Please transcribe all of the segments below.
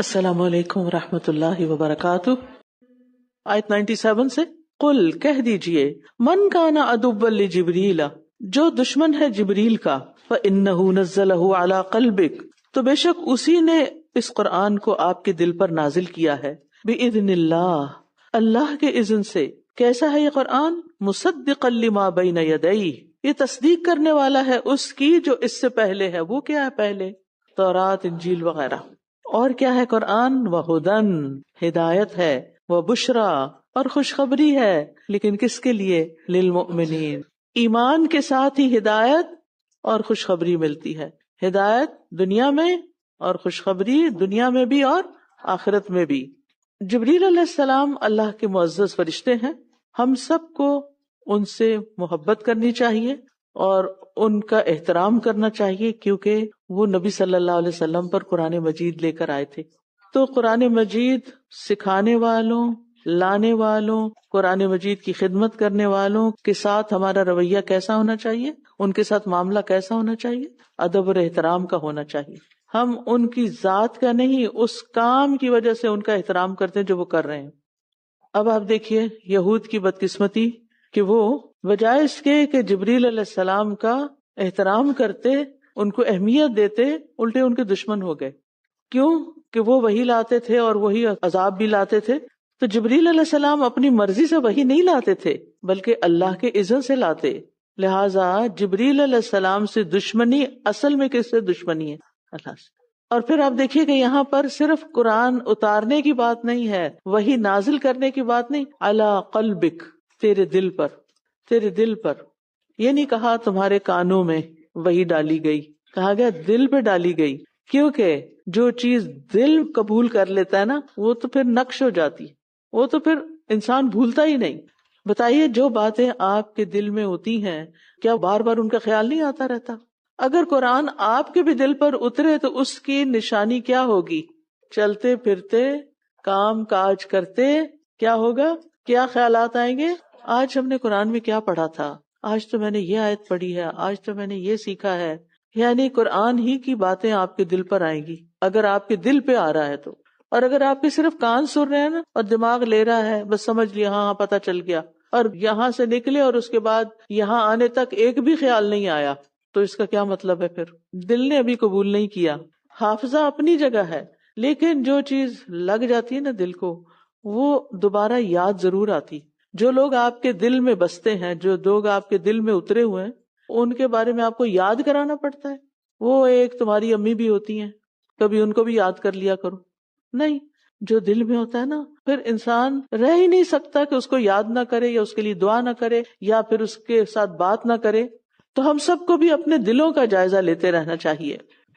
السلام علیکم ورحمۃ اللہ وبرکاتہ. آیت 97 سے قل کہہ دیجئے من کان عدوا لجبریل جو دشمن ہے جبریل کا فإنہ نزلہ علی قلبک تو بے شک اسی نے اس قرآن کو آپ کے دل پر نازل کیا ہے بإذن اللہ اللہ کے اذن سے. کیسا ہے یہ قرآن؟ مصدقا لما بین یدیہ یہ تصدیق کرنے والا ہے اس کی جو اس سے پہلے ہے. وہ کیا ہے پہلے؟ تورات انجیل وغیرہ. اور کیا ہے قرآن؟ وہدن ہدایت ہے، وبشرا اور خوشخبری ہے. لیکن کس کے لیے؟ للمؤمنین. ایمان کے ساتھ ہی ہدایت اور خوشخبری ملتی ہے. ہدایت دنیا میں اور خوشخبری دنیا میں بھی اور آخرت میں بھی. جبریل علیہ السلام اللہ کے معزز فرشتے ہیں. ہم سب کو ان سے محبت کرنی چاہیے اور ان کا احترام کرنا چاہیے، کیونکہ وہ نبی صلی اللہ علیہ وسلم پر قرآن مجید لے کر آئے تھے. تو قرآن مجید سکھانے والوں، لانے والوں، قرآن مجید کی خدمت کرنے والوں کے ساتھ ہمارا رویہ کیسا ہونا چاہیے، ان کے ساتھ معاملہ کیسا ہونا چاہیے؟ ادب اور احترام کا ہونا چاہیے. ہم ان کی ذات کا نہیں، اس کام کی وجہ سے ان کا احترام کرتے ہیں جو وہ کر رہے ہیں. اب آپ دیکھیے یہود کی بدقسمتی کہ وہ بجائے اس کے کہ جبریل علیہ السلام کا احترام کرتے، ان کو اہمیت دیتے، الٹے ان کے دشمن ہو گئے. کیوں؟ کہ وہ وحی لاتے تھے اور وہی عذاب بھی لاتے تھے. تو جبریل علیہ السلام اپنی مرضی سے وحی نہیں لاتے تھے بلکہ اللہ کے اذن سے لاتے. لہٰذا جبریل علیہ السلام سے دشمنی اصل میں کس سے دشمنی ہے؟ اللہ سے. اور پھر آپ دیکھیے کہ یہاں پر صرف قرآن اتارنے کی بات نہیں ہے، وحی نازل کرنے کی بات نہیں. علی قلبک تیرے دل پر، تیرے دل پر. یہ نہیں کہا تمہارے کانوں میں وحی ڈالی گئی، کہا گیا دل پہ ڈالی گئی. کیونکہ جو چیز دل قبول کر لیتا ہے نا وہ تو پھر نقش ہو جاتی، وہ تو پھر انسان بھولتا ہی نہیں. بتائیے جو باتیں آپ کے دل میں ہوتی ہیں کیا بار بار ان کا خیال نہیں آتا رہتا؟ اگر قرآن آپ کے بھی دل پر اترے تو اس کی نشانی کیا ہوگی؟ چلتے پھرتے کام کاج کرتے کیا ہوگا؟ کیا خیالات آئیں گے؟ آج ہم نے قرآن میں کیا پڑھا تھا، آج تو میں نے یہ آیت پڑھی ہے، آج تو میں نے یہ سیکھا ہے. یعنی قرآن ہی کی باتیں آپ کے دل پر آئیں گی اگر آپ کے دل پہ آ رہا ہے تو. اور اگر آپ کے صرف کان سن رہے ہیں نا اور دماغ لے رہا ہے، بس سمجھ لیا ہاں پتہ چل گیا، اور یہاں سے نکلے اور اس کے بعد یہاں آنے تک ایک بھی خیال نہیں آیا، تو اس کا کیا مطلب ہے؟ پھر دل نے ابھی قبول نہیں کیا. حافظہ اپنی جگہ ہے لیکن جو چیز لگ جاتی ہے نا دل کو وہ دوبارہ یاد ضرور آتی. جو لوگ آپ کے دل میں بستے ہیں، جو لوگ آپ کے دل میں اترے ہوئے ہیں، ان کے بارے میں آپ کو یاد کرانا پڑتا ہے. وہ ایک تمہاری امی بھی ہوتی ہیں، کبھی ان کو بھی یاد کر لیا کرو. نہیں، جو دل میں ہوتا ہے نا پھر انسان رہ ہی نہیں سکتا کہ اس کو یاد نہ کرے یا اس کے لیے دعا نہ کرے یا پھر اس کے ساتھ بات نہ کرے. تو ہم سب کو بھی اپنے دلوں کا جائزہ لیتے رہنا چاہیے.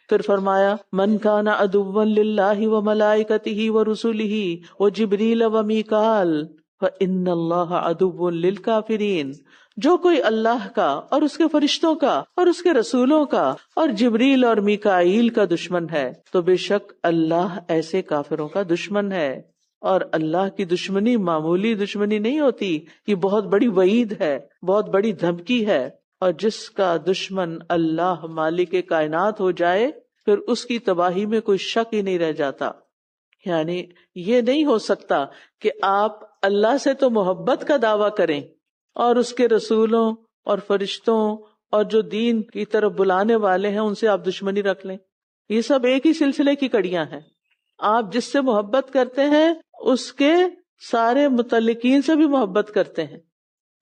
پھر فرمایا من کان عدوا للہ وملائکتہ ورسلہ وجبریل ومیکال فإن اللہ عدو للکافرین. جو کوئی اللہ کا اور اس کے فرشتوں کا اور اس کے رسولوں کا اور جبریل اور میکائیل کا دشمن ہے تو بے شک اللہ ایسے کافروں کا دشمن ہے. اور اللہ کی دشمنی معمولی دشمنی نہیں ہوتی، یہ بہت بڑی وعید ہے، بہت بڑی دھمکی ہے. اور جس کا دشمن اللہ مالک کائنات ہو جائے پھر اس کی تباہی میں کوئی شک ہی نہیں رہ جاتا. یعنی یہ نہیں ہو سکتا کہ آپ اللہ سے تو محبت کا دعویٰ کریں اور اس کے رسولوں اور فرشتوں اور جو دین کی طرف بلانے والے ہیں ان سے آپ دشمنی رکھ لیں. یہ سب ایک ہی سلسلے کی کڑیاں ہیں. آپ جس سے محبت کرتے ہیں اس کے سارے متعلقین سے بھی محبت کرتے ہیں.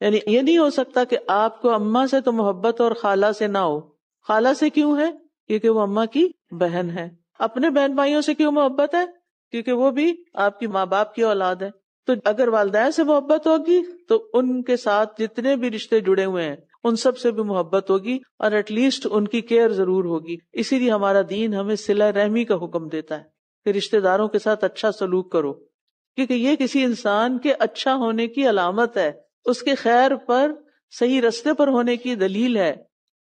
یعنی یہ نہیں ہو سکتا کہ آپ کو اماں سے تو محبت اور خالہ سے نہ ہو. خالہ سے کیوں ہے؟ کیونکہ وہ اماں کی بہن ہے. اپنے بہن بھائیوں سے کیوں محبت ہے؟ کیونکہ وہ بھی آپ کی ماں باپ کی اولاد ہے. تو اگر والدین سے محبت ہوگی تو ان کے ساتھ جتنے بھی رشتے جڑے ہوئے ہیں ان سب سے بھی محبت ہوگی اور ایٹ لیسٹ ان کی کیئر ضرور ہوگی. اسی لیے ہمارا دین ہمیں صلہ رحمی کا حکم دیتا ہے کہ رشتے داروں کے ساتھ اچھا سلوک کرو، کیونکہ یہ کسی انسان کے اچھا ہونے کی علامت ہے، اس کے خیر پر صحیح رستے پر ہونے کی دلیل ہے.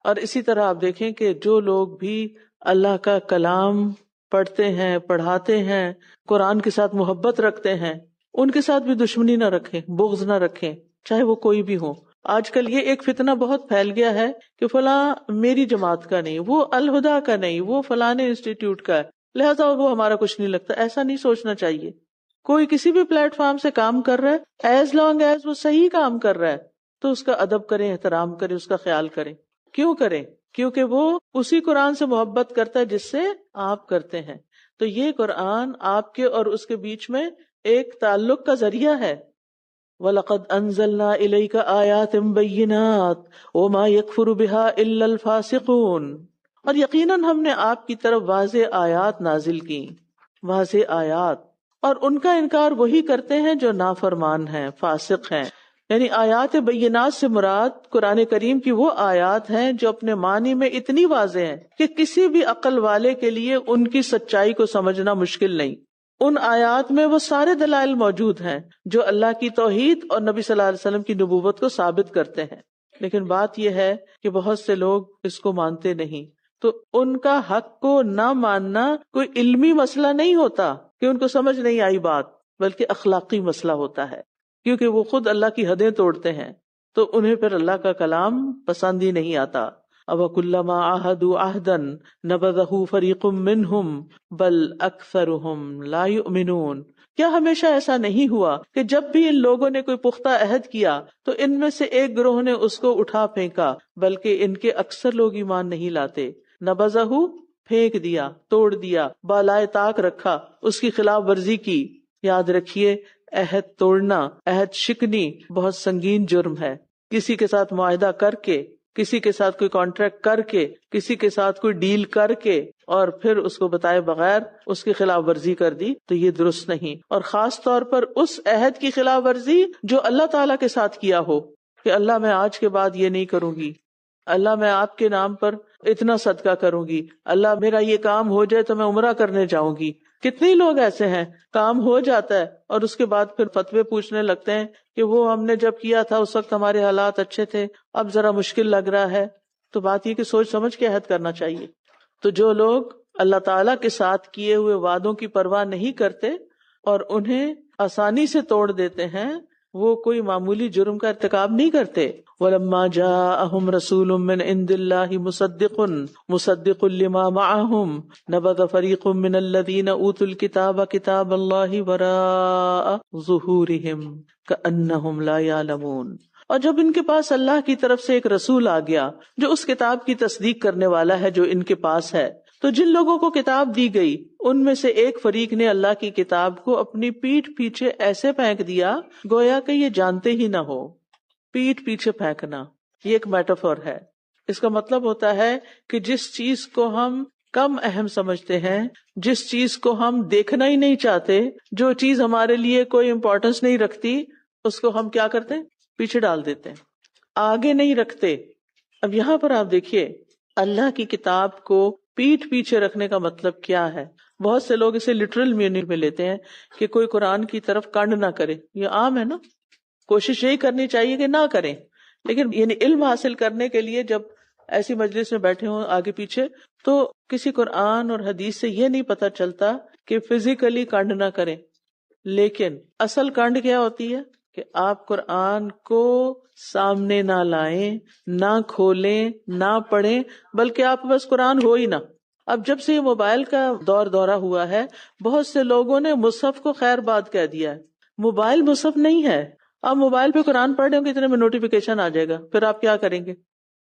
اور اسی طرح آپ دیکھیں کہ جو لوگ بھی اللہ کا کلام پڑھتے ہیں، پڑھاتے ہیں، قرآن کے ساتھ محبت رکھتے ہیں، ان کے ساتھ بھی دشمنی نہ رکھیں، بغض نہ رکھیں، چاہے وہ کوئی بھی ہو. آج کل یہ ایک فتنہ بہت پھیل گیا ہے کہ فلاں میری جماعت کا نہیں، وہ الہدا کا نہیں، وہ فلاں انسٹیٹیوٹ کا ہے. لہذا وہ ہمارا کچھ نہیں لگتا. ایسا نہیں سوچنا چاہیے. کوئی کسی بھی پلیٹ فارم سے کام کر رہا ہے, ایز لانگ ایز وہ صحیح کام کر رہا ہے تو اس کا ادب کریں, احترام کریں, اس کا خیال کریں. کیوں کریں؟ کیونکہ وہ اسی قرآن سے محبت کرتا ہے جس سے آپ کرتے ہیں. تو یہ قرآن آپ کے اور اس کے بیچ میں ایک تعلق کا ذریعہ ہے. وَلَقَدْ أَنزَلْنَا إِلَيْكَ آيَاتٍ بَيِّنَاتٍ وَمَا يَكْفُرُ بِهَا إِلَّا الْفَاسِقُونَ. اور یقیناً ہم نے آپ کی طرف واضح آیات نازل کی, واضح آیات, اور ان کا انکار وہی کرتے ہیں جو نافرمان ہیں, فاسق ہیں. یعنی آیات بینات سے مراد قرآن کریم کی وہ آیات ہیں جو اپنے معنی میں اتنی واضح ہیں کہ کسی بھی عقل والے کے لیے ان کی سچائی کو سمجھنا مشکل نہیں. ان آیات میں وہ سارے دلائل موجود ہیں جو اللہ کی توحید اور نبی صلی اللہ علیہ وسلم کی نبوت کو ثابت کرتے ہیں. لیکن بات یہ ہے کہ بہت سے لوگ اس کو مانتے نہیں. تو ان کا حق کو نہ ماننا کوئی علمی مسئلہ نہیں ہوتا کہ ان کو سمجھ نہیں آئی بات, بلکہ اخلاقی مسئلہ ہوتا ہے, کیونکہ وہ خود اللہ کی حدیں توڑتے ہیں تو انہیں پھر اللہ کا کلام پسند ہی نہیں آتا. أَوَكُلَّمَا عَاهَدُوا عَهْدًا نَبَذَهُ فَرِيقٌ مِّنْهُمْ بَلْ أَكْثَرُهُمْ لَا يُؤْمِنُونَ. کیا ہمیشہ ایسا نہیں ہوا کہ جب بھی ان لوگوں نے کوئی پختہ عہد کیا تو ان میں سے ایک گروہ نے اس کو اٹھا پھینکا, بلکہ ان کے اکثر لوگ ایمان نہیں لاتے. نَبَذَهُ پھینک دیا, توڑ دیا, بالائے طاق رکھا, اس کی خلاف ورزی کی. یاد رکھیے, عہد توڑنا, عہد شکنی بہت سنگین جرم ہے. کسی کے ساتھ معاہدہ کر کے, کسی کے ساتھ کوئی کانٹریکٹ کر کے, کسی کے ساتھ کوئی ڈیل کر کے اور پھر اس کو بتائے بغیر اس کی خلاف ورزی کر دی تو یہ درست نہیں. اور خاص طور پر اس عہد کی خلاف ورزی جو اللہ تعالیٰ کے ساتھ کیا ہو کہ اللہ میں آج کے بعد یہ نہیں کروں گی, اللہ میں آپ کے نام پر اتنا صدقہ کروں گی, اللہ میرا یہ کام ہو جائے تو میں عمرہ کرنے جاؤں گی. کتنے لوگ ایسے ہیں کام ہو جاتا ہے اور اس کے بعد پھر فتوے پوچھنے لگتے ہیں کہ وہ ہم نے جب کیا تھا اس وقت ہمارے حالات اچھے تھے, اب ذرا مشکل لگ رہا ہے. تو بات یہ کہ سوچ سمجھ کے عہد کرنا چاہیے. تو جو لوگ اللہ تعالیٰ کے ساتھ کیے ہوئے وعدوں کی پرواہ نہیں کرتے اور انہیں آسانی سے توڑ دیتے ہیں, وہ کوئی معمولی جرم کا ارتکاب نہیں کرتے. وَلَمَّا جَاءَهُمْ رَسُولٌ مِّنْ عِندِ اللَّهِ مُصَدِّقٌ لِّمَا مَعَهُمْ نَبَذَ فَرِيقٌ مِّنَ الَّذِينَ أُوتُوا الْكِتَابَ كِتَابَ اللَّهِ وَرَاءَ ظُهُورِهِمْ كَأَنَّهُمْ لَا يَعْلَمُونَ. اور جب ان کے پاس اللہ کی طرف سے ایک رسول آ گیا جو اس کتاب کی تصدیق کرنے والا ہے جو ان کے پاس ہے, تو جن لوگوں کو کتاب دی گئی ان میں سے ایک فریق نے اللہ کی کتاب کو اپنی پیٹھ پیچھے ایسے پھینک دیا گویا کہ یہ جانتے ہی نہ ہو. پیٹھ پیچھے پھینکنا یہ ایک میٹافور ہے. اس کا مطلب ہوتا ہے کہ جس چیز کو ہم کم اہم سمجھتے ہیں, جس چیز کو ہم دیکھنا ہی نہیں چاہتے, جو چیز ہمارے لیے کوئی امپورٹنس نہیں رکھتی, اس کو ہم کیا کرتے ہیں, پیچھے ڈال دیتے ہیں, آگے نہیں رکھتے. اب یہاں پر آپ دیکھیے اللہ کی کتاب کو پیٹھ پیچھے رکھنے کا مطلب کیا ہے. بہت سے لوگ اسے لٹرل میننگ میں لیتے ہیں کہ کوئی قرآن کی طرف کنڈ نہ کرے. یہ عام ہے نا, کوشش یہی کرنی چاہیے کہ نہ کریں, لیکن یعنی علم حاصل کرنے کے لیے جب ایسی مجلس میں بیٹھے ہوں آگے پیچھے تو کسی قرآن اور حدیث سے یہ نہیں پتا چلتا کہ فزیکلی کنڈ نہ کریں. لیکن اصل کنڈ کیا ہوتی ہے کہ آپ قرآن کو سامنے نہ لائیں, نہ کھولیں, نہ پڑھیں, بلکہ آپ بس قرآن ہو ہی نہ. اب جب سے یہ موبائل کا دورہ ہوا ہے, بہت سے لوگوں نے مصحف کو خیر بات کہہ دیا ہے. موبائل مصحف نہیں ہے. آپ موبائل پہ قرآن پڑھ رہے ہوں, کتنے میں نوٹیفیکیشن آ جائے گا, پھر آپ کیا کریں گے؟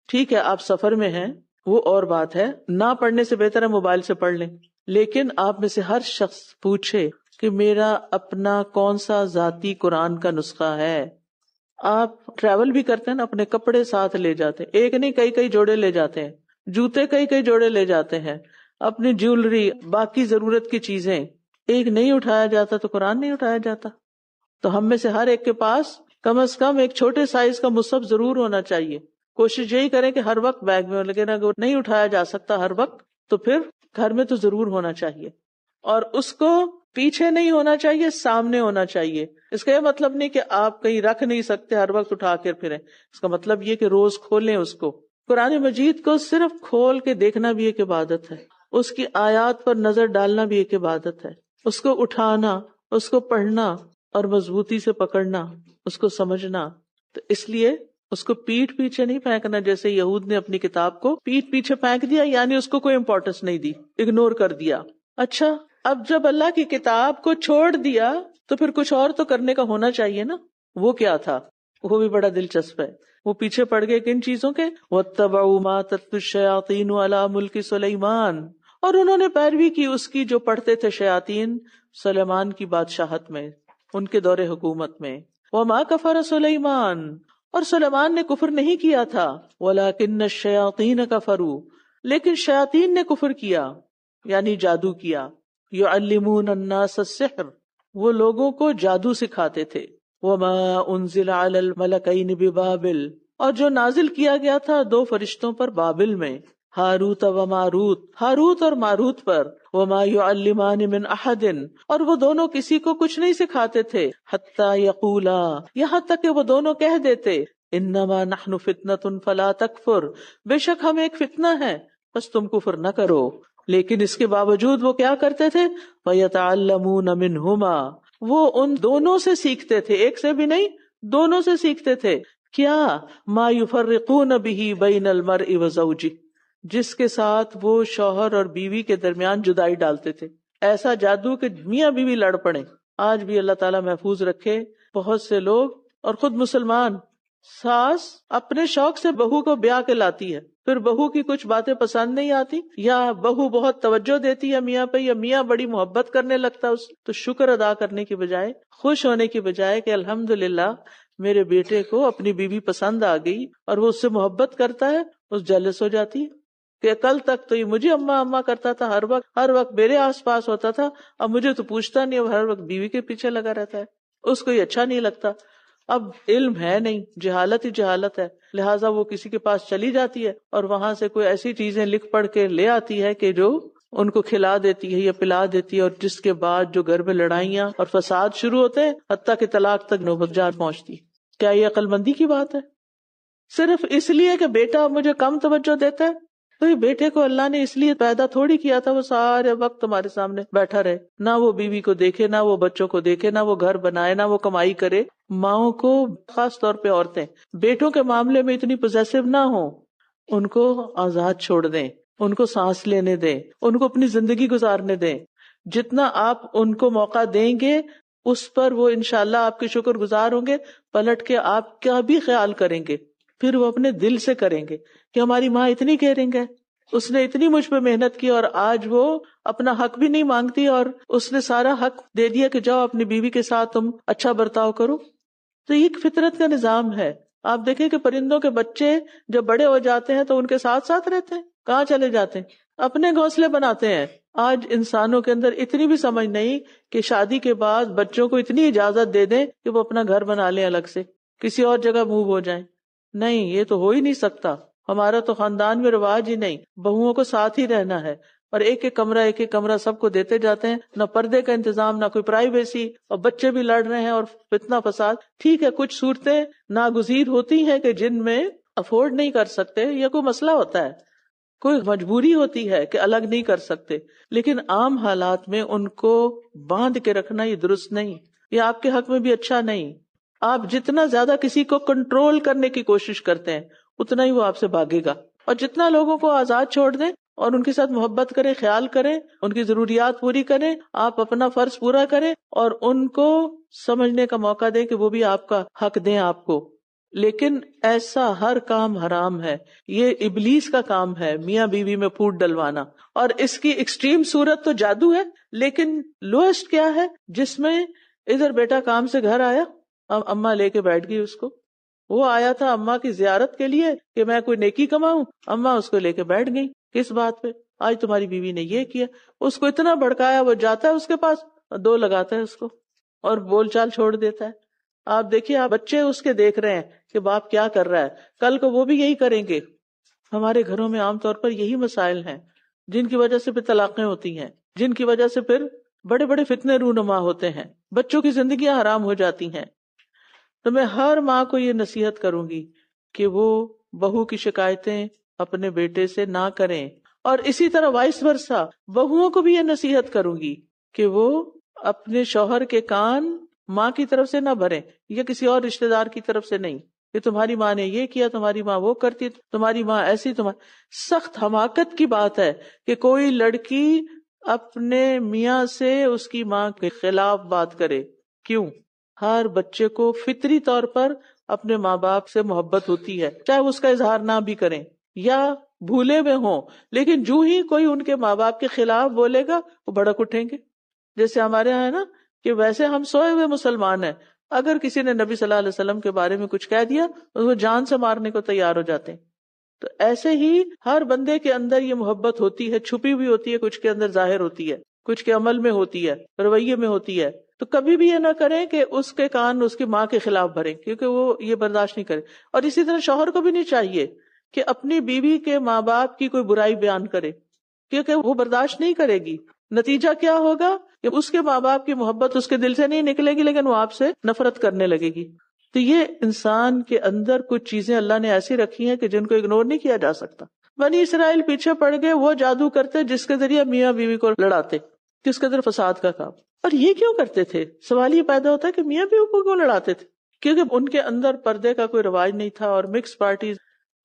ٹھیک ہے آپ سفر میں ہیں, وہ اور بات ہے, نہ پڑھنے سے بہتر ہے موبائل سے پڑھ لیں. لیکن آپ میں سے ہر شخص پوچھے کہ میرا اپنا کون سا ذاتی قرآن کا نسخہ ہے. آپ ٹریول بھی کرتے ہیں نا, اپنے کپڑے ساتھ لے جاتے ہیں, ایک نہیں کئی جوڑے لے جاتے ہیں, جوتے کئی جوڑے لے جاتے ہیں, اپنی جیولری, باقی ضرورت کی چیزیں, ایک نہیں اٹھایا جاتا تو قرآن نہیں اٹھایا جاتا. تو ہم میں سے ہر ایک کے پاس کم از کم ایک چھوٹے سائز کا مصحف ضرور ہونا چاہیے. کوشش یہی کریں کہ ہر وقت بیگ میں ہو, لیکن اگر نہیں اٹھایا جا سکتا ہر وقت تو پھر گھر میں تو ضرور ہونا چاہیے. اور اس کو پیچھے نہیں ہونا چاہیے, سامنے ہونا چاہیے. اس کا یہ مطلب نہیں کہ آپ کہیں رکھ نہیں سکتے, ہر وقت اٹھا کر پھریں. اس کا مطلب یہ کہ روز کھولیں اس کو. قرآن مجید کو صرف کھول کے دیکھنا بھی ایک عبادت ہے, اس کی آیات پر نظر ڈالنا بھی ایک عبادت ہے. اس کو اٹھانا, اس کو پڑھنا اور مضبوطی سے پکڑنا, اس کو سمجھنا. تو اس لیے اس کو پیٹھ پیچھے نہیں پھینکنا, جیسے یہود نے اپنی کتاب کو پیٹھ پیچھے پھینک دیا, یعنی اس کو کوئی امپورٹنس نہیں دی, اگنور کر دیا. اچھا، اب جب اللہ کی کتاب کو چھوڑ دیا تو پھر کچھ اور تو کرنے کا ہونا چاہیے نا. وہ کیا تھا؟ وہ بھی بڑا دلچسپ ہے. وہ پیچھے پڑ گئے کن چیزوں کے؟ وَاتَّبَعُوا مَا تَتْلُو الشَّيَاطِينُ عَلَى مُلْكِ سُلَيْمَانَ، اور انہوں نے پیروی کی اس کی جو پڑھتے تھے شیاطین سلیمان کی بادشاہت میں، ان کے دور حکومت میں. وَمَا كَفَرَ سُلَيْمَانُ، اور سلیمان نے کفر نہیں کیا تھا. وَلَكِنَّ الشَّيَاطِينَ كَفَرُوا، لیکن شیاطین نے کفر کیا یعنی جادو کیا. يُعَلِّمُونَ النَّاسَ السِّحْرَ، وہ لوگوں کو جادو سکھاتے تھے. وَمَا أُنزِلَ عَلَى الْمَلَكَيْنِ بِبَابِلَ، اور جو نازل کیا گیا تھا دو فرشتوں پر بابل میں، ہاروت و ماروت، ہاروت اور ماروت پر. وَمَا يُعَلِّمَانِ مِنْ أَحَدٍ، اور وہ دونوں کسی کو کچھ نہیں سکھاتے تھے. حَتَّى يَقُولَا، یہاں تک کہ وہ دونوں کہہ دیتے، إِنَّمَا نَحْنُ فِتْنَةٌ فَلَا تَكْفُرْ، بے شک ہم ایک فتنہ ہے بس تم کفر نہ کرو. لیکن اس کے باوجود وہ کیا کرتے تھے؟ وَيَتَعَلَّمُونَ مِنْهُمَا، وہ ان دونوں سے سیکھتے تھے، ایک سے بھی نہیں، دونوں سے سیکھتے تھے. کیا؟ مَا يُفَرِّقُونَ بِهِ بَيْنَ الْمَرْءِ وَزَوْجِهِ، جس کے ساتھ وہ شوہر اور بیوی کے درمیان جدائی ڈالتے تھے. ایسا جادو کہ میاں بیوی لڑ پڑے. آج بھی اللہ تعالیٰ محفوظ رکھے، بہت سے لوگ اور خود مسلمان، ساس اپنے شوق سے بہو کو بیاہ کے لاتی ہے، پھر بہو کی کچھ باتیں پسند نہیں آتی، یا بہو بہت توجہ دیتی ہے میاں پہ، یا میاں بڑی محبت کرنے لگتا ہے اس، تو شکر ادا کرنے کی بجائے، خوش ہونے کی بجائے کہ الحمدللہ میرے بیٹے کو اپنی بیوی پسند آ گئی اور وہ اس سے محبت کرتا ہے، اس جیلس ہو جاتی ہے کہ کل تک تو یہ مجھے اماں اماں کرتا تھا، ہر وقت میرے آس پاس ہوتا تھا، اب مجھے تو پوچھتا نہیں، اب ہر وقت بیوی کے پیچھے لگا رہتا ہے، اس کو یہ اچھا نہیں لگتا. اب علم ہے نہیں، جہالت ہی جہالت ہے، لہٰذا وہ کسی کے پاس چلی جاتی ہے اور وہاں سے کوئی ایسی چیزیں لکھ پڑھ کے لے آتی ہے کہ جو ان کو کھلا دیتی ہے یا پلا دیتی ہے، اور جس کے بعد جو گھر میں لڑائیاں اور فساد شروع ہوتے ہیں، حتیٰ کہ طلاق تک نوبت جا پہنچتی. کیا یہ عقل مندی کی بات ہے؟ صرف اس لیے کہ بیٹا مجھے کم توجہ دیتا ہے؟ تو یہ بیٹے کو اللہ نے اس لیے پیدا تھوڑی کیا تھا وہ سارے وقت تمہارے سامنے بیٹھا رہے، نہ وہ بیوی کو دیکھے، نہ وہ بچوں کو دیکھے، نہ وہ گھر بنائے، نہ وہ کمائی کرے. ماؤں کو، خاص طور پہ عورتیں بیٹوں کے معاملے میں اتنی پوزیسو نہ ہوں، ان کو آزاد چھوڑ دیں، ان کو سانس لینے دیں، ان کو اپنی زندگی گزارنے دیں. جتنا آپ ان کو موقع دیں گے اس پر وہ انشاءاللہ آپ کے شکر گزار ہوں گے، پلٹ کے آپ کا بھی خیال کریں گے. پھر وہ اپنے دل سے کریں گے کہ ہماری ماں اتنی کیئرنگ ہے، اس نے اتنی مجھ پہ محنت کی اور آج وہ اپنا حق بھی نہیں مانگتی اور اس نے سارا حق دے دیا کہ جاؤ اپنی بیوی کے ساتھ تم اچھا برتاؤ کرو. تو یہ ایک فطرت کا نظام ہے. آپ دیکھیں کہ پرندوں کے بچے جب بڑے ہو جاتے ہیں تو ان کے ساتھ ساتھ رہتے ہیں، کہاں چلے جاتے ہیں؟ اپنے گھونسلے بناتے ہیں. آج انسانوں کے اندر اتنی بھی سمجھ نہیں کہ شادی کے بعد بچوں کو اتنی اجازت دے دیں کہ وہ اپنا گھر بنا لیں، الگ سے کسی اور جگہ موو ہو جائیں. نہیں، یہ تو ہو ہی نہیں سکتا. ہمارا تو خاندان میں رواج ہی نہیں، بہوؤں کو ساتھ ہی رہنا ہے اور ایک ایک کمرہ سب کو دیتے جاتے ہیں، نہ پردے کا انتظام، نہ کوئی پرائیویسی، اور بچے بھی لڑ رہے ہیں اور فتنہ فساد. ٹھیک ہے، کچھ صورتیں ناگزیر ہوتی ہیں کہ جن میں افورڈ نہیں کر سکتے یا کوئی مسئلہ ہوتا ہے، کوئی مجبوری ہوتی ہے کہ الگ نہیں کر سکتے، لیکن عام حالات میں ان کو باندھ کے رکھنا یہ درست نہیں، یہ آپ کے حق میں بھی اچھا نہیں. آپ جتنا زیادہ کسی کو کنٹرول کرنے کی کوشش کرتے ہیں اتنا ہی وہ آپ سے بھاگے گا، اور جتنا لوگوں کو آزاد چھوڑ دیں اور ان کے ساتھ محبت کریں، خیال کریں، ان کی ضروریات پوری کریں، آپ اپنا فرض پورا کریں اور ان کو سمجھنے کا موقع دیں کہ وہ بھی آپ کا حق دیں آپ کو. لیکن ایسا ہر کام حرام ہے. یہ ابلیس کا کام ہے میاں بیوی میں پھوٹ ڈلوانا، اور اس کی ایکسٹریم صورت تو جادو ہے، لیکن لوئسٹ کیا ہے؟ جس میں ادھر بیٹا کام سے گھر آیا، اماں لے کے بیٹھ گئی اس کو. وہ آیا تھا اماں کی زیارت کے لیے کہ میں کوئی نیکی کماؤں، اماں اس کو لے کے بیٹھ گئی. کس بات پہ؟ آج تمہاری بیوی نے یہ کیا. اس کو اتنا بھڑکایا، وہ جاتا ہے اس کے پاس، دو لگاتا ہے اس کو اور بول چال چھوڑ دیتا ہے. آپ دیکھیے، آپ بچے اس کے دیکھ رہے ہیں کہ باپ کیا کر رہا ہے، کل کو وہ بھی یہی کریں گے. ہمارے گھروں میں عام طور پر یہی مسائل ہیں جن کی وجہ سے پھر طلاقیں ہوتی ہیں، جن کی وجہ سے پھر بڑے بڑے فتنے رونما ہوتے ہیں، بچوں کی زندگیاں حرام ہو جاتی ہیں. تو میں ہر ماں کو یہ نصیحت کروں گی کہ وہ بہو کی شکایتیں اپنے بیٹے سے نہ کریں، اور اسی طرح وائس ورسا بہوؤں کو بھی یہ نصیحت کروں گی کہ وہ اپنے شوہر کے کان ماں کی طرف سے نہ بھریں یا کسی اور رشتہ دار کی طرف سے نہیں کہ تمہاری ماں نے یہ کیا، تمہاری ماں وہ کرتی، تمہاری ماں ایسی. سخت حماقت کی بات ہے کہ کوئی لڑکی اپنے میاں سے اس کی ماں کے خلاف بات کرے. کیوں؟ ہر بچے کو فطری طور پر اپنے ماں باپ سے محبت ہوتی ہے، چاہے وہ اس کا اظہار نہ بھی کریں یا بھولے میں ہوں، لیکن جو ہی کوئی ان کے ماں باپ کے خلاف بولے گا وہ بھڑک اٹھیں گے. جیسے ہمارے یہاں ہے نا کہ ویسے ہم سوئے ہوئے مسلمان ہیں، اگر کسی نے نبی صلی اللہ علیہ وسلم کے بارے میں کچھ کہہ دیا تو وہ جان سے مارنے کو تیار ہو جاتے ہیں. تو ایسے ہی ہر بندے کے اندر یہ محبت ہوتی ہے، چھپی بھی ہوتی ہے، کچھ کے اندر ظاہر ہوتی ہے، کچھ کے عمل میں ہوتی ہے، رویے میں ہوتی ہے. تو کبھی بھی یہ نہ کریں کہ اس کے کان اس کی ماں کے خلاف بھریں، کیونکہ وہ یہ برداشت نہیں کرے. اور اسی طرح شوہر کو بھی نہیں چاہیے کہ اپنی بیوی کے ماں باپ کی کوئی برائی بیان کرے، کیونکہ وہ برداشت نہیں کرے گی. نتیجہ کیا ہوگا کہ اس کے ماں باپ کی محبت اس کے دل سے نہیں نکلے گی، لیکن وہ آپ سے نفرت کرنے لگے گی. تو یہ انسان کے اندر کچھ چیزیں اللہ نے ایسی رکھی ہیں کہ جن کو اگنور نہیں کیا جا سکتا. بنی اسرائیل پیچھے پڑ گئے، وہ جادو کرتے جس کے ذریعے میاں بیوی کو لڑاتے، کس قدر فساد کا کام. اور یہ کیوں کرتے تھے؟ سوال یہ پیدا ہوتا ہے کہ میاں بیوی کو کیوں لڑاتے تھے؟ کیونکہ ان کے اندر پردے کا کوئی رواج نہیں تھا اور مکس پارٹیز.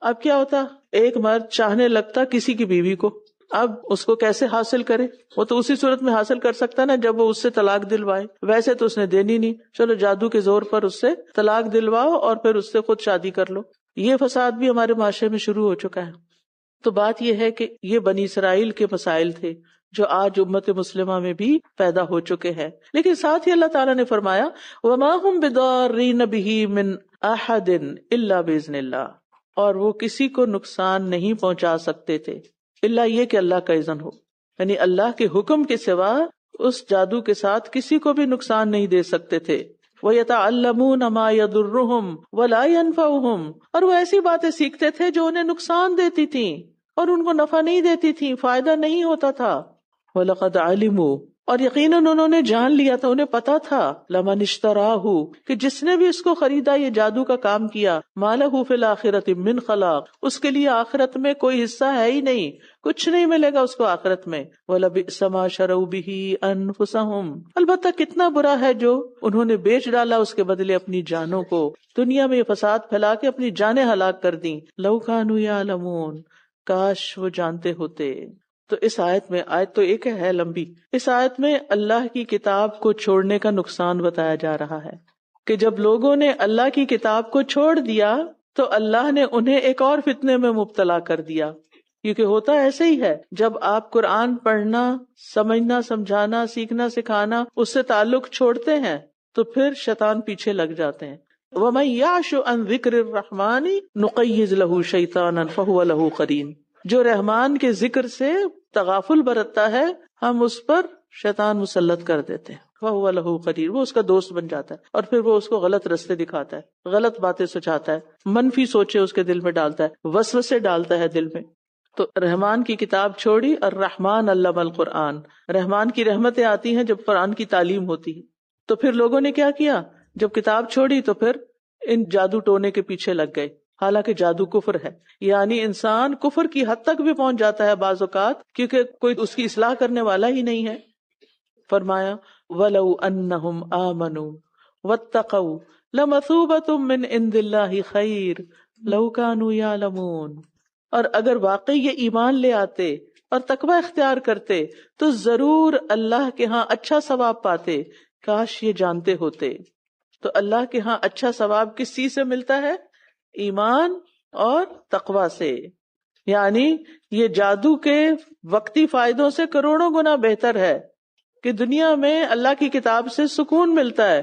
اب کیا ہوتا، ایک مرد چاہنے لگتا کسی کی بیوی کو، اب اس کو کیسے حاصل کرے؟ وہ تو اسی صورت میں حاصل کر سکتا نا جب وہ اس سے طلاق دلوائے. ویسے تو اس نے دینی نہیں، چلو جادو کے زور پر اس سے طلاق دلواؤ اور پھر اس سے خود شادی کر لو. یہ فساد بھی ہمارے معاشرے میں شروع ہو چکا ہے. تو بات یہ ہے کہ یہ بنی اسرائیل کے مسائل تھے جو آج امت مسلمہ میں بھی پیدا ہو چکے ہیں. لیکن ساتھ ہی اللہ تعالیٰ نے فرمایا وَمَا هُمْ بِضَارِّينَ بِهِ مِنْ أَحَدٍ إِلَّا بِإِذْنِ اللَّهِ، اور وہ کسی کو نقصان نہیں پہنچا سکتے تھے اللہ یہ کہ اللہ کا اذن ہو. یعنی اللہ کے حکم کے سوا اس جادو کے ساتھ کسی کو بھی نقصان نہیں دے سکتے تھے. وَيَتَعَلَّمُونَ مَا يَضُرُّهُمْ وَلَا يَنْفَعُهُمْ، اور وہ ایسی باتیں سیکھتے تھے جو انہیں نقصان دیتی تھیں اور ان کو نفع نہیں دیتی تھیں، فائدہ نہیں ہوتا تھا. وَلَقَدْ عَلِمُوا، اور یقیناً انہوں نے جان لیا تھا، انہیں پتا تھا لَمَنِ اشْتَرَاهُ، کہ جس نے بھی اس کو خریدا، یہ جادو کا کام کیا، مَا لَهُ فِي الْآخِرَةِ مِنْ خَلَاقٍ، اس کے لیے آخرت میں کوئی حصہ ہے ہی نہیں، کچھ نہیں ملے گا اس کو آخرت میں. وَلَبِئْسَ مَا شَرَوْا بِهِ أَنفُسَهُمْ، البتہ کتنا برا ہے جو انہوں نے بیچ ڈالا اس کے بدلے اپنی جانوں کو، دنیا میں یہ فساد پھیلا کے اپنی جانیں ہلاک کر دیں. لَوْ كَانُوا يَعْلَمُونَ، کاش وہ جانتے ہوتے. تو اس آیت میں، آیت تو ایک ہے لمبی، اس آیت میں اللہ کی کتاب کو چھوڑنے کا نقصان بتایا جا رہا ہے کہ جب لوگوں نے اللہ کی کتاب کو چھوڑ دیا تو اللہ نے انہیں ایک اور فتنے میں مبتلا کر دیا. کیونکہ ہوتا ایسے ہی ہے، جب آپ قرآن پڑھنا، سمجھنا، سمجھانا، سیکھنا، سکھانا، اس سے تعلق چھوڑتے ہیں تو پھر شیطان پیچھے لگ جاتے ہیں. وَمَن يَعْشُ عَن ذِكْرِ الرَّحْمَنِ نُقَيِّضْ لَهُ شَيْطَانًا فَهُوَ لَهُ قَرِينٌ، جو رحمان کے ذکر سے تغافل برتتا ہے ہم اس پر شیطان مسلط کر دیتے ہیں. وَهُوَ لَهُ قَرِينٌ، وہ اس کا دوست بن جاتا ہے اور پھر وہ اس کو غلط رستے دکھاتا ہے، غلط باتیں سچاتا ہے، منفی سوچے اس کے دل میں ڈالتا ہے، وسوسے ڈالتا ہے دل میں. تو رحمان کی کتاب چھوڑی، اور رحمان علم القرآن، رحمان کی رحمتیں آتی ہیں جب قرآن کی تعلیم ہوتی ہے. تو پھر لوگوں نے کیا کیا، جب کتاب چھوڑی تو پھر ان جادو ٹونے کے پیچھے لگ گئے، حالانکہ جادو کفر ہے. یعنی انسان کفر کی حد تک بھی پہنچ جاتا ہے بعض اوقات، کیونکہ کوئی اس کی اصلاح کرنے والا ہی نہیں ہے. فرمایا وَلَوْ أَنَّهُمْ آمَنُوا وَاتَّقَوْا لَمَثُوبَةٌ مِّنْ عِندِ اللَّهِ خَيْرٌ لَوْ كَانُوا يَعْلَمُونَ، اور اگر واقعی یہ ایمان لے آتے اور تقوی اختیار کرتے تو ضرور اللہ کے ہاں اچھا ثواب پاتے، کاش یہ جانتے ہوتے. تو اللہ کے ہاں اچھا ثواب کس چیز سے ملتا ہے؟ ایمان اور تقوی سے. یعنی یہ جادو کے وقتی فائدوں سے کروڑوں گنا بہتر ہے کہ دنیا میں اللہ کی کتاب سے سکون ملتا ہے،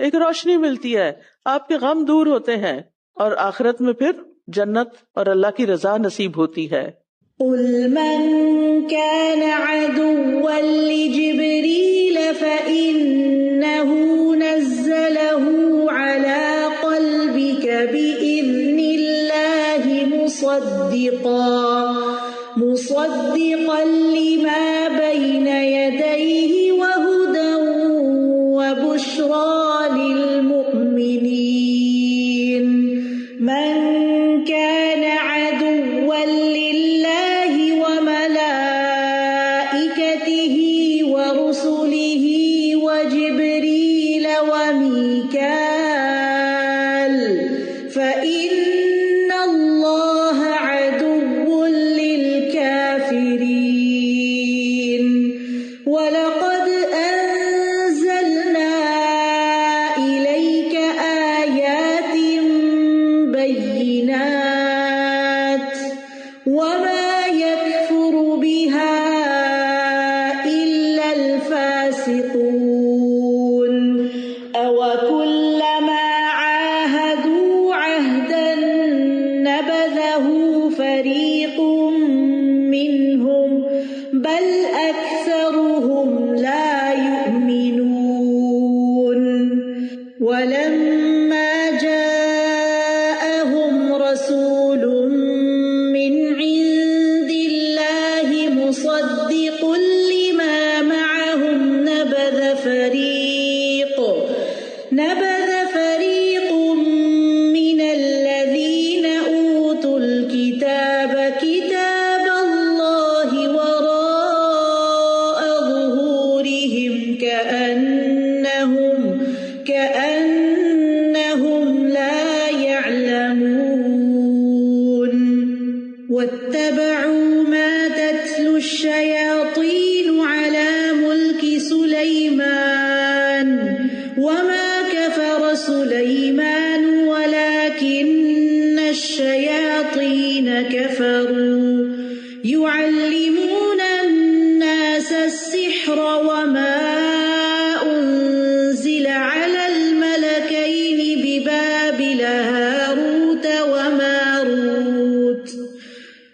ایک روشنی ملتی ہے، آپ کے غم دور ہوتے ہیں، اور آخرت میں پھر جنت اور اللہ کی رضا نصیب ہوتی ہے. قُلْ مَنْ كَانَ عَدُوًّا لِجِبْرِيلَ فَإِنَّهُ نَزَّلَهُ عَلَى قَلْبِكَ بِإِذْنِ اللَّهِ مُصَدِّقًا لِمَا بَيْنَ يَدَيْهِ وَهُدًى وَبُشْرَى لِلْمُؤْمِنِينَ. مَنْ كَانَ عَدُوًّا لِلَّهِ وَمَلَائِكَتِهِ وَرُسُلِهِ وَلَمَّا جَاءَهُمْ رَسُولٌ مِّنْ عِندِ اللَّهِ مُصَدِّقٌ لِّمَا مَعَهُمْ نَبَذَ فَرِيقٌ مِّنَ الَّذِينَ أُوتُوا الْكِتَابَ كِتَابَ اللَّهِ وَرَاءَ ظُهُورِهِمْ كَأَنَّهُمْ لَا يَعْلَمُونَ وَاتَّبَعُوا مَا تَتْلُو الشَّيَاطِينُ عَلَى مُلْكِ سُلَيْمَانَ وَمَا كَفَرَ سُلَيْمَانُ وَلَكِنَّ الشَّيَاطِينَ كَفَرُوا يُعَلِّمُونَ النَّاسَ السِّحْرَ وَمَا أُنزِلَ عَلَى الْمَلَكَيْنِ بِبَابِلَ هَارُوتَ وَمَارُوتَ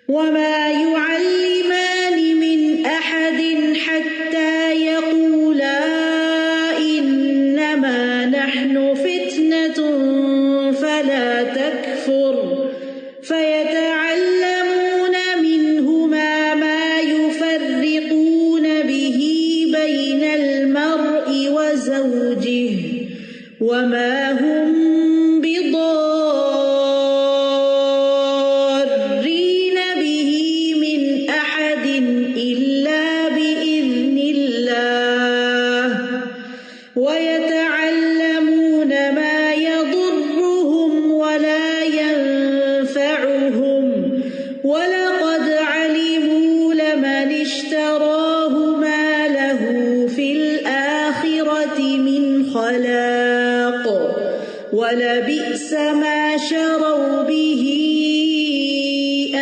وَمَا يُعَلِّمَانِ مِنْ أَحَدٍ حَتَّى يَقُولَا إِنَّمَا نَحْنُ فِتْنَةٌ فَلَا تَكْفُرْ فَيَتَعَلَّمُونَ مِنْهُمَا مَا يُفَرِّقُونَ بِهِ بَيْنَ الْمَرْءِ وَزَوْجِهِ وَمَا هُمْ بِضَارِّينَ بِهِ مِنْ أَحَدٍ إِلَّا بِإِذْنِ اللَّهِ وَيَتَعَلَّمُونَ مَا يَضُرُّهُمْ وَلَا يَنفَعُهُمْ وَلَقَدْ عَلِمُوا لَمَنِ اشْتَرَاهُ مَا لَهُ فِي الْآخِرَةِ مِنْ خَلَاقٍ وَلَبِئْسَ مَا شَرَوْا بِهِ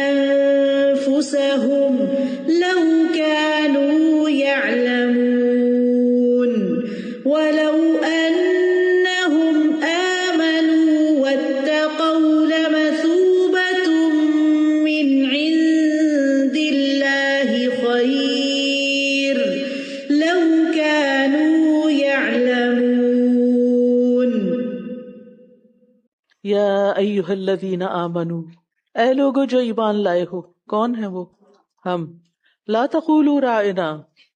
أَنفُسَهُمْ لَوْ كَانُوا يَعْلَمُونَ وَلَوْ أَنَّهُمْ آمَنُوا وَاتَّقَوْا لَمَثُوبَةٌ مِّنْ عِندِ اللَّهِ خَيْرٌ لَوْ كَانُوا يَعْلَمُونَ یا ایھا الذین آمنو، اے لوگو جو ایمان لائے ہو. کون ہے وہ؟ ہم. لا تقولوا راعنا،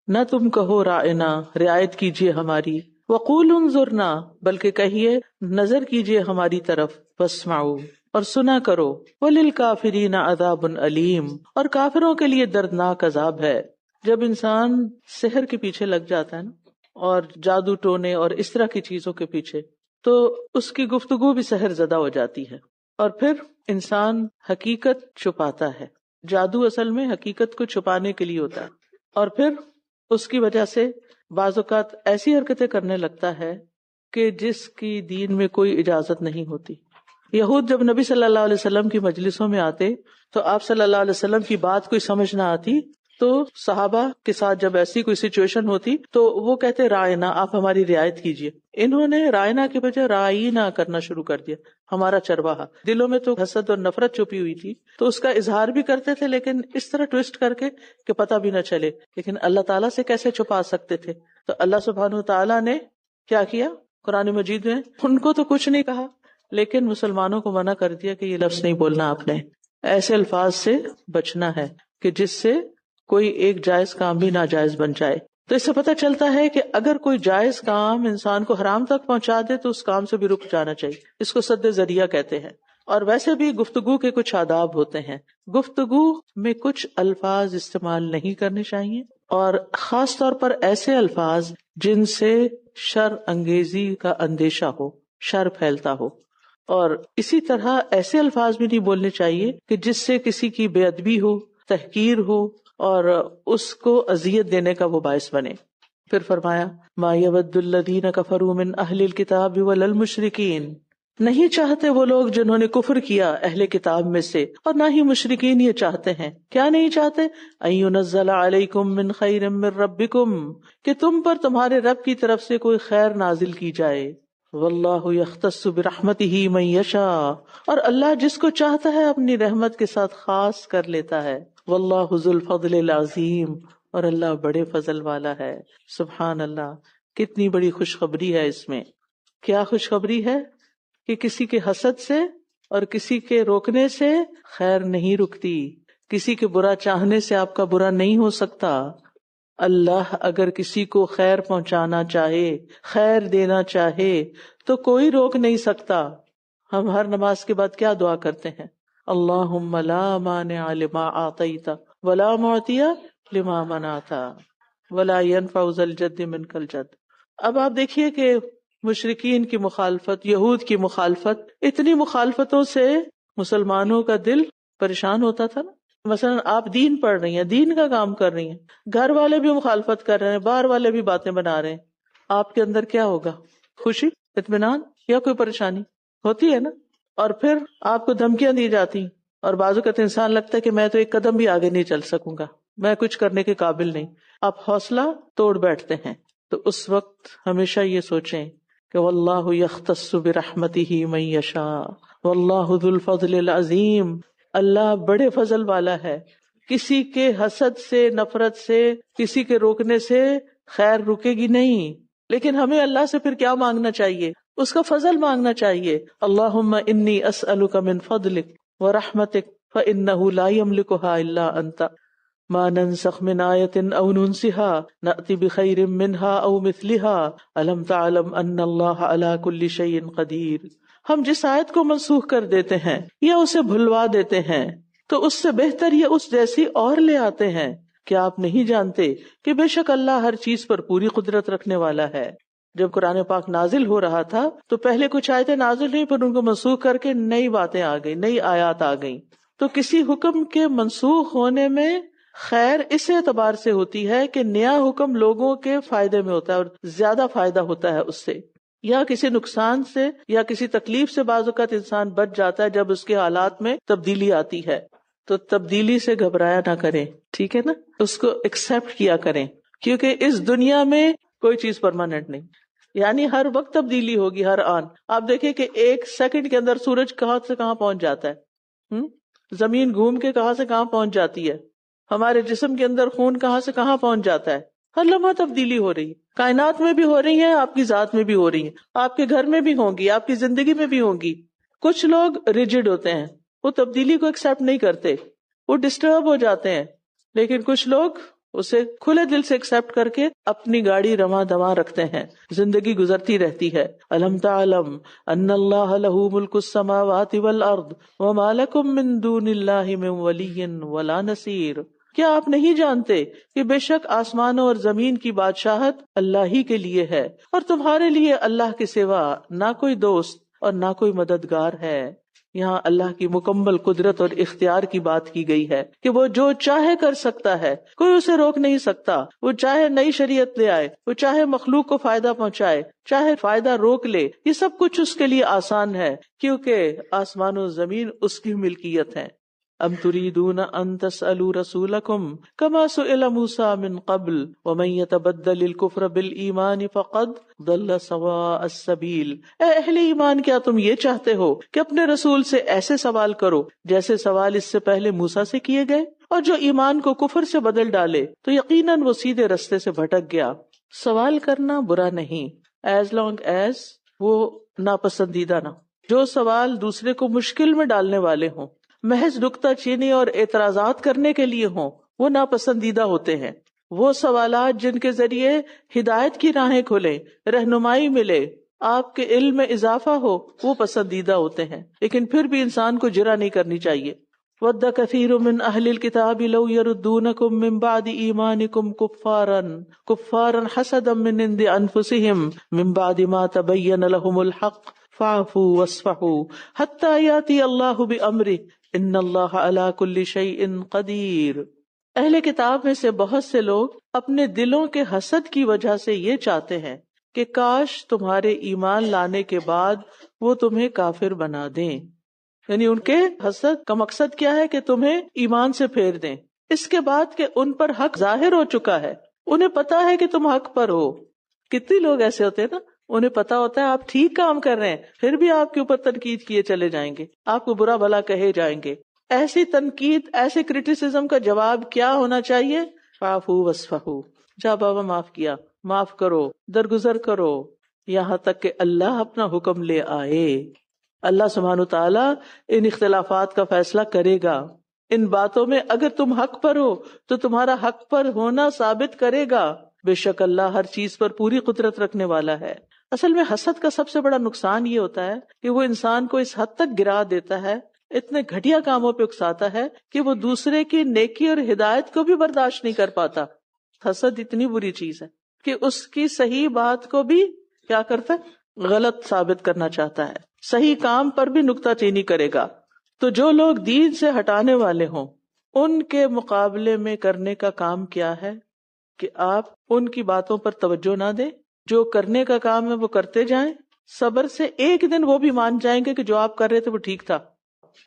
نہ تم کہو راعنا، رعایت کیجیے ہماری. وقولوا انظرنا، بلکہ کہیے نظر کیجیے ہماری طرف. واسمعوا، اور سنا کرو. وللکافرین عذاب علیم، اور کافروں کے لیے دردناک عذاب ہے. جب انسان سحر کے پیچھے لگ جاتا ہے نا، اور جادو ٹونے اور اس طرح کی چیزوں کے پیچھے، تو اس کی گفتگو بھی سحر زدہ ہو جاتی ہے، اور پھر انسان حقیقت چھپاتا ہے. جادو اصل میں حقیقت کو چھپانے کے لیے ہوتا ہے، اور پھر اس کی وجہ سے بعض اوقات ایسی حرکتیں کرنے لگتا ہے کہ جس کی دین میں کوئی اجازت نہیں ہوتی. یہود جب نبی صلی اللہ علیہ وسلم کی مجلسوں میں آتے تو آپ صلی اللہ علیہ وسلم کی بات کوئی سمجھ نہ آتی تو صحابہ کے ساتھ جب ایسی کوئی سچویشن ہوتی تو وہ کہتے رائنا، آپ ہماری رعایت کیجیے. انہوں نے رائنا کے بجائے رائنا کرنا شروع کر دیا، ہمارا چرواہا. دلوں میں تو حسد اور نفرت چھپی ہوئی تھی تو اس کا اظہار بھی کرتے تھے، لیکن اس طرح ٹویسٹ کر کے کہ پتہ بھی نہ چلے. لیکن اللہ تعالیٰ سے کیسے چھپا سکتے تھے؟ تو اللہ سبحانہ وتعالیٰ نے کیا کیا؟ قرآن مجید میں ان کو تو کچھ نہیں کہا، لیکن مسلمانوں کو منع کر دیا کہ یہ لفظ نہیں بولنا آپ نے. ایسے الفاظ سے بچنا ہے کہ جس سے کوئی ایک جائز کام بھی ناجائز بن جائے. تو اس سے پتہ چلتا ہے کہ اگر کوئی جائز کام انسان کو حرام تک پہنچا دے تو اس کام سے بھی رک جانا چاہیے. اس کو سد ذریعہ کہتے ہیں. اور ویسے بھی گفتگو کے کچھ آداب ہوتے ہیں. گفتگو میں کچھ الفاظ استعمال نہیں کرنے چاہیے، اور خاص طور پر ایسے الفاظ جن سے شر انگیزی کا اندیشہ ہو، شر پھیلتا ہو. اور اسی طرح ایسے الفاظ بھی نہیں بولنے چاہیے کہ جس سے کسی کی بے ادبی ہو، تحقیر ہو اور اس کو اذیت دینے کا وہ باعث بنے. پھر فرمایا ما یود الذین کفروا من اہل الکتاب ولا المشرکین، نہیں چاہتے وہ لوگ جنہوں نے کفر کیا اہل کتاب میں سے، اور نہ ہی مشرکین یہ چاہتے ہیں. کیا نہیں چاہتے؟ ان ینزل علیکم من خیر من ربکم، کہ تم پر تمہارے رب کی طرف سے کوئی خیر نازل کی جائے. واللہ یختص برحمتہ من یشاء، اور اللہ جس کو چاہتا ہے اپنی رحمت کے ساتھ خاص کر لیتا ہے. واللہ ذو الفضل العظیم، اور اللہ بڑے فضل والا ہے. سبحان اللہ، کتنی بڑی خوشخبری ہے اس میں. کیا خوشخبری ہے کہ کسی کے حسد سے اور کسی کے روکنے سے خیر نہیں رکتی، کسی کے برا چاہنے سے آپ کا برا نہیں ہو سکتا. اللہ اگر کسی کو خیر پہنچانا چاہے، خیر دینا چاہے تو کوئی روک نہیں سکتا. ہم ہر نماز کے بعد کیا دعا کرتے ہیں؟ اللہم لا مانع لما اعطیت ولا معطی لما منعت ولا ينفع ذا الجد منک الجد. اب آپ دیکھیے کہ مشرکین کی مخالفت، یہود کی مخالفت، اتنی مخالفتوں سے مسلمانوں کا دل پریشان ہوتا تھا نا. مثلا آپ دین پڑھ رہی ہیں، دین کا کام کر رہی ہیں، گھر والے بھی مخالفت کر رہے ہیں، باہر والے بھی باتیں بنا رہے ہیں، آپ کے اندر کیا ہوگا؟ خوشی، اطمینان یا کوئی پریشانی ہوتی ہے نا. اور پھر آپ کو دھمکیاں دی جاتی، اور بعض اوقات انسان لگتا ہے کہ میں تو ایک قدم بھی آگے نہیں چل سکوں گا، میں کچھ کرنے کے قابل نہیں. آپ حوصلہ توڑ بیٹھتے ہیں. تو اس وقت ہمیشہ یہ سوچیں کہ واللہ یختص برحمتہ من یشاء واللہ ذو الفضل العظیم. اللہ بڑے فضل والا ہے، کسی کے حسد سے، نفرت سے، کسی کے روکنے سے خیر رکے گی نہیں. لیکن ہمیں اللہ سے پھر کیا مانگنا چاہیے؟ اس کا فضل مانگنا چاہیے. اللہم انی اسألک من فضلک ورحمتک فإنہ لا یملکھا الا انت ما ننسخ من آیت او ننسها نأتی بخیر منہا او مثلہا الم تعلم ان اللہ علی کل شیء قدیر. ہم جس آیت کو منسوخ کر دیتے ہیں یا اسے بھلوا دیتے ہیں تو اس سے بہتر یا اس جیسی اور لے آتے ہیں. کیا آپ نہیں جانتے کہ بے شک اللہ ہر چیز پر پوری قدرت رکھنے والا ہے. جب قرآن پاک نازل ہو رہا تھا تو پہلے کچھ آیتیں نازل ہوئی، پھر ان کو منسوخ کر کے نئی باتیں آ گئی، نئی آیات آ گئیں. تو کسی حکم کے منسوخ ہونے میں خیر اس اعتبار سے ہوتی ہے کہ نیا حکم لوگوں کے فائدے میں ہوتا ہے اور زیادہ فائدہ ہوتا ہے اس سے، یا کسی نقصان سے یا کسی تکلیف سے بعض اوقات انسان بچ جاتا ہے جب اس کے حالات میں تبدیلی آتی ہے. تو تبدیلی سے گھبرایا نہ کریں، ٹھیک ہے نا، اس کو ایکسپٹ کیا کریں، کیونکہ اس دنیا میں کوئی چیز پرماننٹ نہیں. یعنی ہر وقت تبدیلی ہوگی، ہر آن. آپ دیکھیں کہ ایک سیکنڈ کے اندر سورج کہاں سے کہاں پہنچ جاتا ہے، زمین گھوم کے کہاں سے کہاں پہنچ جاتی ہے، ہمارے جسم کے اندر خون کہاں سے کہاں پہنچ جاتا ہے. ہر لمحہ تبدیلی ہو رہی ہے، کائنات میں بھی ہو رہی ہے، آپ کی ذات میں بھی ہو رہی ہے، آپ کے گھر میں بھی ہوں گی، آپ کی زندگی میں بھی ہوں گی. کچھ لوگ ریجڈ ہوتے ہیں، وہ تبدیلی کو ایکسپٹ نہیں کرتے، وہ ڈسٹرب ہو جاتے ہیں. لیکن کچھ لوگ اسے کھلے دل سے ایکسپٹ کر کے اپنی گاڑی رواں دواں رکھتے ہیں، زندگی گزرتی رہتی ہے. الم تعلم ان اللہ لہ ملک السماوات والارض وما لکم من دون اللہ من ولی ولا نصیر. کیا آپ نہیں جانتے کہ بے شک آسمانوں اور زمین کی بادشاہت اللہ ہی کے لیے ہے، اور تمہارے لیے اللہ کے سوا نہ کوئی دوست اور نہ کوئی مددگار ہے. یہاں اللہ کی مکمل قدرت اور اختیار کی بات کی گئی ہے کہ وہ جو چاہے کر سکتا ہے، کوئی اسے روک نہیں سکتا. وہ چاہے نئی شریعت لے آئے، وہ چاہے مخلوق کو فائدہ پہنچائے، چاہے فائدہ روک لے، یہ سب کچھ اس کے لیے آسان ہے، کیونکہ آسمان و زمین اس کی ملکیت ہے. ام تريدون ان تسألوا رسولكم كما سئل موسى من قبل ومن يتبدل الكفر بالایمان فقد ضل سواء السبیل. اے اہل ایمان، کیا تم یہ چاہتے ہو کہ اپنے رسول سے ایسے سوال کرو جیسے سوال اس سے پہلے موسیٰ سے کیے گئے؟ اور جو ایمان کو کفر سے بدل ڈالے تو یقیناً وہ سیدھے رستے سے بھٹک گیا. سوال کرنا برا نہیں، ایز لانگ ایز وہ ناپسندیدہ نہ. جو سوال دوسرے کو مشکل میں ڈالنے والے ہوں، محض نکتہ چینی اور اعتراضات کرنے کے لیے ہوں، وہ ناپسندیدہ ہوتے ہیں. وہ سوالات جن کے ذریعے ہدایت کی راہیں کھلے، رہنمائی ملے، آپ کے علم میں اضافہ ہو، وہ پسندیدہ ہوتے ہیں. لیکن پھر بھی انسان کو جرأت نہیں کرنی چاہیے. وَدَّ كَثِيرٌ مِّنْ أَهْلِ الْكِتَابِ لَوْ يَرُدُّونَكُم مِّن بَعْدِ إِيمَانِكُمْ كُفَّارًا حَسَدًا مِّنْ عِندِ أَنفُسِهِم مِّن بَعْدِ مَا تَبَيَّنَ لَهُمُ الْحَقُّ فَاعْفُوا وَاصْفَحُوا حَتَّىٰ يَأْتِيَ اللَّهُ بِأَمْرِهِ ان اللہ علی کل شیء قدیر. اہل کتاب میں سے بہت سے لوگ اپنے دلوں کے حسد کی وجہ سے یہ چاہتے ہیں کہ کاش تمہارے ایمان لانے کے بعد وہ تمہیں کافر بنا دیں. یعنی ان کے حسد کا مقصد کیا ہے کہ تمہیں ایمان سے پھیر دیں، اس کے بعد کہ ان پر حق ظاہر ہو چکا ہے، انہیں پتا ہے کہ تم حق پر ہو. کتنے لوگ ایسے ہوتے ہیں نا، انہیں پتا ہوتا ہے آپ ٹھیک کام کر رہے ہیں، پھر بھی آپ کے اوپر تنقید کیے چلے جائیں گے، آپ کو برا بھلا کہے جائیں گے. ایسی تنقید، ایسے کرٹیسزم کا جواب کیا ہونا چاہیے؟ فاعفوا واصفحوا. جا بابا معاف کیا، معاف کرو، درگزر کرو. یہاں تک کہ اللہ اپنا حکم لے آئے. اللہ سبحانہ تعالیٰ ان اختلافات کا فیصلہ کرے گا. ان باتوں میں اگر تم حق پر ہو تو تمہارا حق پر ہونا ثابت کرے گا. بے شک اللہ ہر چیز پر پوری قدرت رکھنے والا ہے. اصل میں حسد کا سب سے بڑا نقصان یہ ہوتا ہے کہ وہ انسان کو اس حد تک گرا دیتا ہے، اتنے گھٹیا کاموں پہ اکساتا ہے کہ وہ دوسرے کی نیکی اور ہدایت کو بھی برداشت نہیں کر پاتا. حسد اتنی بری چیز ہے کہ اس کی صحیح بات کو بھی کیا کرتا ہے، غلط ثابت کرنا چاہتا ہے، صحیح کام پر بھی نکتہ چینی کرے گا. تو جو لوگ دین سے ہٹانے والے ہوں ان کے مقابلے میں کرنے کا کام کیا ہے کہ آپ ان کی باتوں پر توجہ نہ دیں، جو کرنے کا کام ہے وہ کرتے جائیں. صبر سے ایک دن وہ بھی مان جائیں گے کہ جو آپ کر رہے تھے وہ ٹھیک تھا.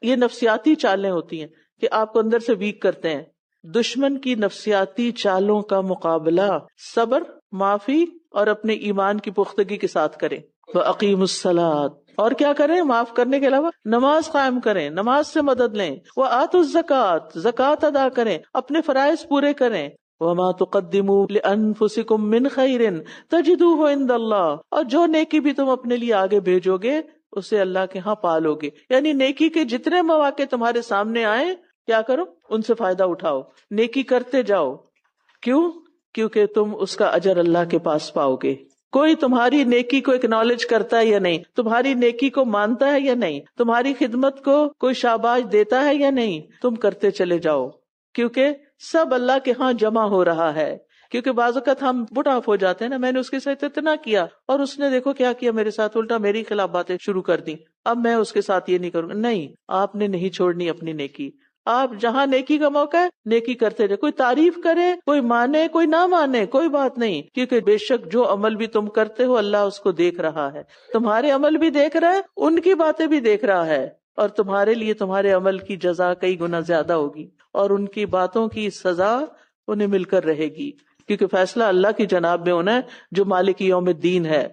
یہ نفسیاتی چالیں ہوتی ہیں کہ آپ کو اندر سے ویک کرتے ہیں. دشمن کی نفسیاتی چالوں کا مقابلہ صبر، معافی اور اپنے ایمان کی پختگی کے ساتھ کریں. وَأَقِيمُوا الصَّلَاةَ، اور کیا کریں؟ معاف کرنے کے علاوہ نماز قائم کریں، نماز سے مدد لیں. وَآتُوا الزَّكَاةَ، زکوٰۃ ادا کریں، اپنے فرائض پورے کریں. وَمَا تُقَدِّمُوا لِأَنفُسِكُم مِّن خَيْرٍ تَجِدُوهُ عِندَ اللَّهِ، اور جو نیکی بھی تم اپنے لیے آگے بھیجو گے اسے اللہ کے ہاں پالو گے. یعنی نیکی کے جتنے مواقع تمہارے سامنے آئیں کیا کرو؟ ان سے فائدہ اٹھاؤ، نیکی کرتے جاؤ. کیوں؟ کیونکہ تم اس کا اجر اللہ کے پاس پاؤ گے. کوئی تمہاری نیکی کو اکنالج کرتا ہے یا نہیں، تمہاری نیکی کو مانتا ہے یا نہیں، تمہاری خدمت کو کوئی شاباش دیتا ہے یا نہیں، تم کرتے چلے جاؤ. کیونکہ سب اللہ کے ہاں جمع ہو رہا ہے. کیونکہ بعض اوقات ہم پٹ آف ہو جاتے ہیں نا، میں نے اس کے ساتھ اتنا کیا اور اس نے دیکھو کیا کیا میرے ساتھ، الٹا میری خلاف باتیں شروع کر دی، اب میں اس کے ساتھ یہ نہیں کروں گا. نہیں، آپ نے نہیں چھوڑنی اپنی نیکی. آپ جہاں نیکی کا موقع ہے نیکی کرتے رہے. کوئی تعریف کرے، کوئی مانے، کوئی نہ مانے، کوئی بات نہیں، کیونکہ بے شک جو عمل بھی تم کرتے ہو اللہ اس کو دیکھ رہا ہے. تمہارے عمل بھی دیکھ رہا ہے، ان کی باتیں بھی دیکھ رہا ہے، اور تمہارے لیے تمہارے عمل کی جزا کئی گنا زیادہ ہوگی اور ان کی باتوں کی سزا انہیں مل کر رہے گی. کیونکہ فیصلہ اللہ کی جناب میں ہونا ہے جو مالک یوم الدین ہے.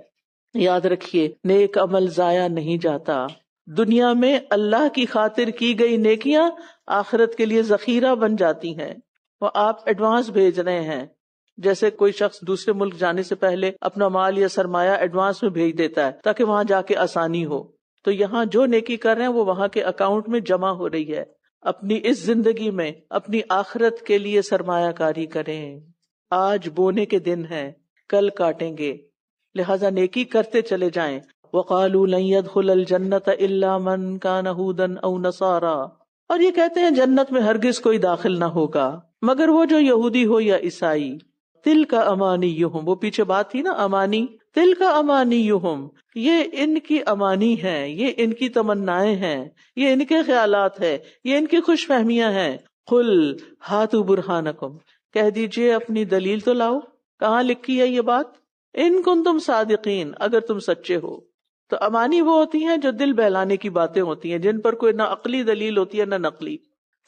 یاد رکھیے، نیک عمل ضائع نہیں جاتا. دنیا میں اللہ کی خاطر کی گئی نیکیاں آخرت کے لیے ذخیرہ بن جاتی ہیں. وہ آپ ایڈوانس بھیج رہے ہیں، جیسے کوئی شخص دوسرے ملک جانے سے پہلے اپنا مال یا سرمایہ ایڈوانس میں بھیج دیتا ہے تاکہ وہاں جا کے آسانی ہو. تو یہاں جو نیکی کر رہے ہیں وہ وہاں کے اکاؤنٹ میں جمع ہو رہی ہے. اپنی اس زندگی میں اپنی آخرت کے لیے سرمایہ کاری کریں. آج بونے کے دن ہیں، کل کاٹیں گے، لہذا نیکی کرتے چلے جائیں. وَقَالُوا لَن يَدْخُلَ الْجَنَّةَ إِلَّا مَن كَانَ هُودًا أَوْ نَصَارَىٰ، اور یہ کہتے ہیں جنت میں ہرگز کوئی داخل نہ ہوگا مگر وہ جو یہودی ہو یا عیسائی. تِلْكَ أَمَانِيُّهُمْ، وہ پیچھے بات تھی نا امانی، تِلْكَ أَمَانِيُّهُمْ، یہ ان کی امانی ہیں، یہ ان کی تمنائیں ہیں، یہ ان کے خیالات ہیں، یہ ان کی خوش فہمیاں ہیں. قُلْ هَاتُوا بُرْهَانَكُمْ، کہہ دیجئے اپنی دلیل تو لاؤ. کہاں لکھی ہے یہ بات؟ ان کنتم صادقین، اگر تم سچے ہو. تو امانی وہ ہوتی ہیں جو دل بہلانے کی باتیں ہوتی ہیں، جن پر کوئی نہ عقلی دلیل ہوتی ہے نہ نقلی.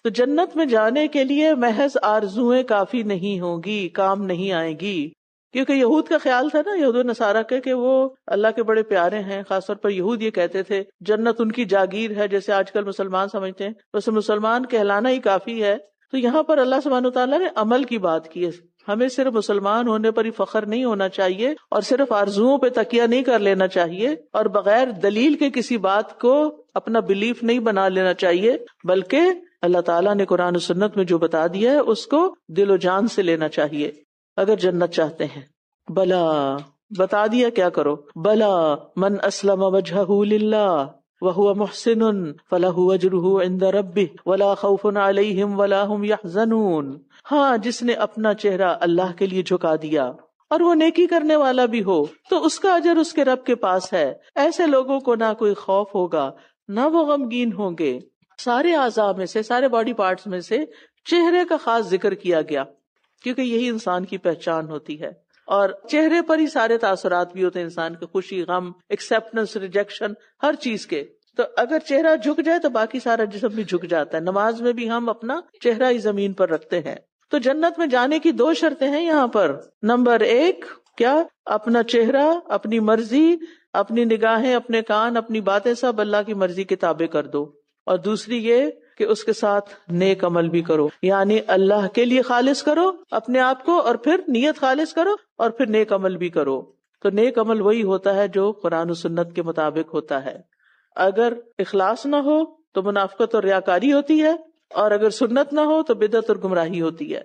تو جنت میں جانے کے لیے محض آرزویں کافی نہیں ہوں گی، کام نہیں آئیں گی. کیونکہ یہود کا خیال تھا نا، یہود و نصارہ کے، کہ وہ اللہ کے بڑے پیارے ہیں. خاص طور پر یہود یہ کہتے تھے جنت ان کی جاگیر ہے، جیسے آج کل مسلمان سمجھتے ہیں. ویسے مسلمان کہلانا ہی کافی ہے. تو یہاں پر اللہ سبحانہ وتعالیٰ نے عمل کی بات کی ہے. ہمیں صرف مسلمان ہونے پر ہی فخر نہیں ہونا چاہیے اور صرف آرزوؤں پہ تکیہ نہیں کر لینا چاہیے اور بغیر دلیل کے کسی بات کو اپنا بلیف نہیں بنا لینا چاہیے، بلکہ اللہ تعالیٰ نے قرآن و سنت میں جو بتا دیا ہے اس کو دل و جان سے لینا چاہیے اگر جنت چاہتے ہیں. بلا، بتا دیا کیا کرو. بلا من اسلم وجہہ للہ وَهُوَ مُحْسِنٌ فَلَهُ أَجْرُهُ عِندَ رَبِّهِ وَلَا خَوْفٌ عَلَيْهِمْ وَلَا هُمْ يَحْزَنُونَ. ہاں، جس نے اپنا چہرہ اللہ کے لیے جھکا دیا اور وہ نیکی کرنے والا بھی ہو تو اس کا اجر اس کے رب کے پاس ہے. ایسے لوگوں کو نہ کوئی خوف ہوگا نہ وہ غمگین ہوں گے. سارے اعضاء میں سے، سارے باڈی پارٹس میں سے چہرے کا خاص ذکر کیا گیا کیونکہ یہی انسان کی پہچان ہوتی ہے اور چہرے پر ہی سارے تاثرات بھی ہوتے ہیں انسان کے، خوشی، غم، ایکسپٹنس، ریجیکشن، ہر چیز کے. تو اگر چہرہ جھک جائے تو باقی سارا جسم بھی جھک جاتا ہے. نماز میں بھی ہم اپنا چہرہ ہی زمین پر رکھتے ہیں. تو جنت میں جانے کی 2 شرطیں ہیں یہاں پر. نمبر 1 کیا؟ اپنا چہرہ، اپنی مرضی، اپنی نگاہیں، اپنے کان، اپنی باتیں سب اللہ کی مرضی کے تابع کر دو. اور دوسری یہ کہ اس کے ساتھ نیک عمل بھی کرو، یعنی اللہ کے لیے خالص کرو اپنے آپ کو اور پھر نیت خالص کرو اور پھر نیک عمل بھی کرو. تو نیک عمل وہی ہوتا ہے جو قرآن و سنت کے مطابق ہوتا ہے. اگر اخلاص نہ ہو تو منافقت اور ریاکاری ہوتی ہے، اور اگر سنت نہ ہو تو بدعت اور گمراہی ہوتی ہے.